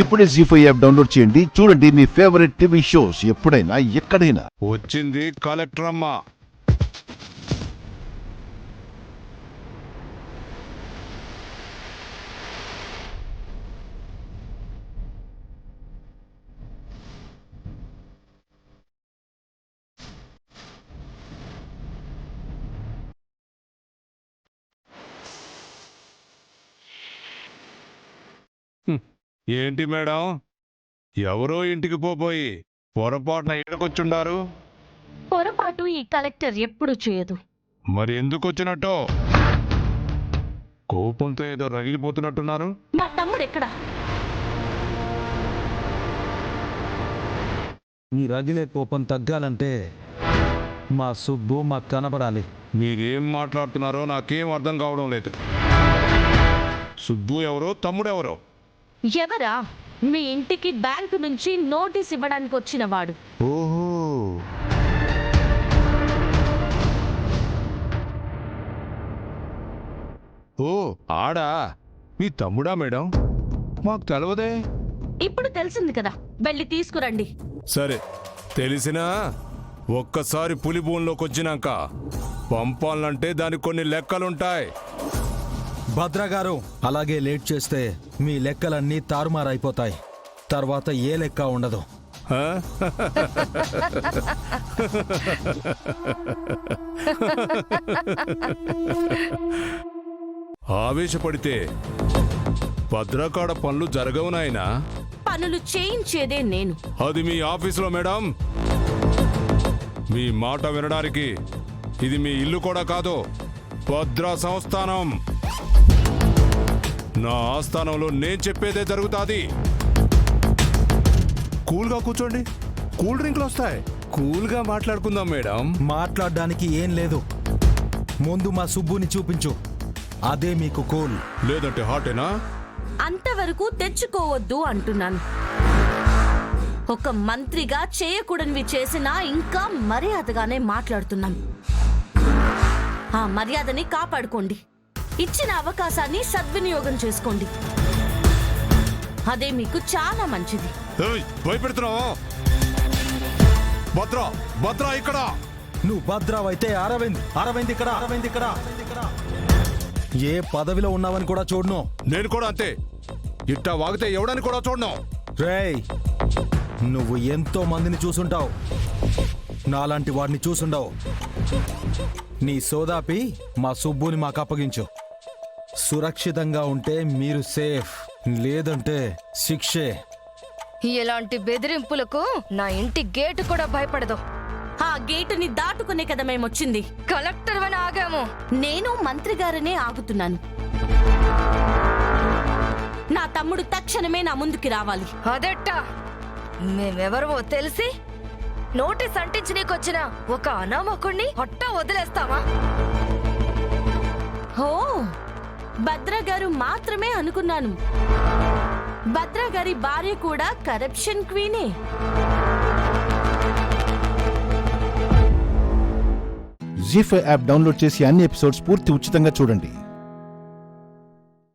ఇప్పుడే జీ5 app download చేయండి. చూడండి మీ ఫేవరెట్ టీవీ షోస్ ఎప్పుడైనా ఎక్కడైనా. వచ్చింది కలెక్టర్ అమ్మ. ఏంటి మేడం, ఎవరో ఇంటికి పోయి పొరపాటున ఇక్కడికొచ్చుండారు? పొరపాటు ఈ కలెక్టర్ ఎప్పుడు చేయదు. మరి ఎందుకు వచ్చినట్టు? కోపంతో ఏదో రగిలిపోతున్నట్టున్నారు. మా తమ్ముడు ఎక్కడా? ఈ రగిలే కోపం తగ్గాలంటే మా సుబ్బు మాకు కనబడాలి. మీరేం మాట్లాడుతున్నారో నాకేం అర్థం కావడం లేదు. సుబ్బు ఎవరో, తమ్ముడు ఎవరో? ఎవరా? మీ ఇంటికి బ్యాంకు నుంచి నోటీస్ ఇవ్వడానికి వచ్చిన వాడు. ఓహో, ఓ ఆడా మీ తమ్ముడా మేడం? మాకు తెలవదే. ఇప్పుడు తెలిసింది కదా, వెళ్ళి తీసుకురండి. సరే, తెలిసినా ఒక్కసారి పులి భూమిలోకి వచ్చినాక పంపాలంటే దానికి కొన్ని లెక్కలుంటాయి. భద్ర గారు, అలాగే లేట్ చేస్తే మీ లెక్కలన్నీ తారుమారైపోతాయి. తర్వాత ఏ లెక్క ఉండదు. ఆ? ఆవేశపడితే భద్రకాడ పనులు జరగవు నాయనా. పనులు చేయించేదే నేను. అది మీ ఆఫీసులో మేడం. మీ మాట వినడానికి ఇది మీ ఇల్లు కూడా కాదు, భద్రా సంస్థానం. నా ఆస్థానంలో నేను చెప్పేదే జరుగుతాది. కూల్గా కూర్చోండి, కూల్ డ్రింక్లు వస్తాయి. కూల్గా మాట్లాడుకుందాం మేడం. మాట్లాడడానికి ఏం లేదు. ముందు మా సుబ్బుని చూపించు, అదే మీకు కూల్. లేదంటే హాటేనా? అంతవరకు తెచ్చుకోవద్దు అంటున్నాను. ఒక మంత్రిగా చేయకూడనివి చేసినా ఇంకా మర్యాదగానే మాట్లాడుతున్నాం. ఆ మర్యాదని కాపాడుకోండి. ఇచ్చిన అవకాశాన్ని సద్వినియోగం చేసుకోండి. అదే మీకు చాలా మంచిది. భయపెడుతున్నావా? భద్రా, భద్రా ఇక్కడ. నువ్వు భద్రావైతే అరవింద్ ఇక్కడ. ఏ పదవిలో ఉన్నావని కూడా చూడను. నేను కూడా అంతే. ఇట్టా వాగితే ఎవడని కూడా చూడను. రేయ్, నువ్వు ఎంతో మందిని చూసుంటావు, నాలాంటి వాడిని చూసుండవు. నీ సోదాపి మా సుబ్బుని మాకు అప్పగించు. సురక్షితంగా ఉంటే మీరు సేఫ్, లేదంటే శిక్షే. ఇలాంటి బెదిరింపులకు నా ఇంటి గేటు కూడా భయపడదు. ఆ గేటుని దాటుకునే కదా మేమొచ్చింది. కలెక్టర్ అని ఆగాము. నేను మంత్రి గారనే ఆగుతున్నాను. నా తమ్ముడు తక్షణమే నా ముందుకి రావాలి. అదెట్టా? మేమెవరమో తెలిసి నోటీస్ అంటించి నీకొచ్చిన ఒక అనామకుణ్ణి హొట్టా వదిలేస్తావా? ఓ, భద్రా గారు మాత్రమే అనుకున్నాను. భద్రా గారి భార్య కూడా కరప్షన్ క్వీనే. జీ5 యాప్ డౌన్లోడ్ చేసి అన్ని ఎపిసోడ్స్ పూర్తి ఉచితంగా చూడండి.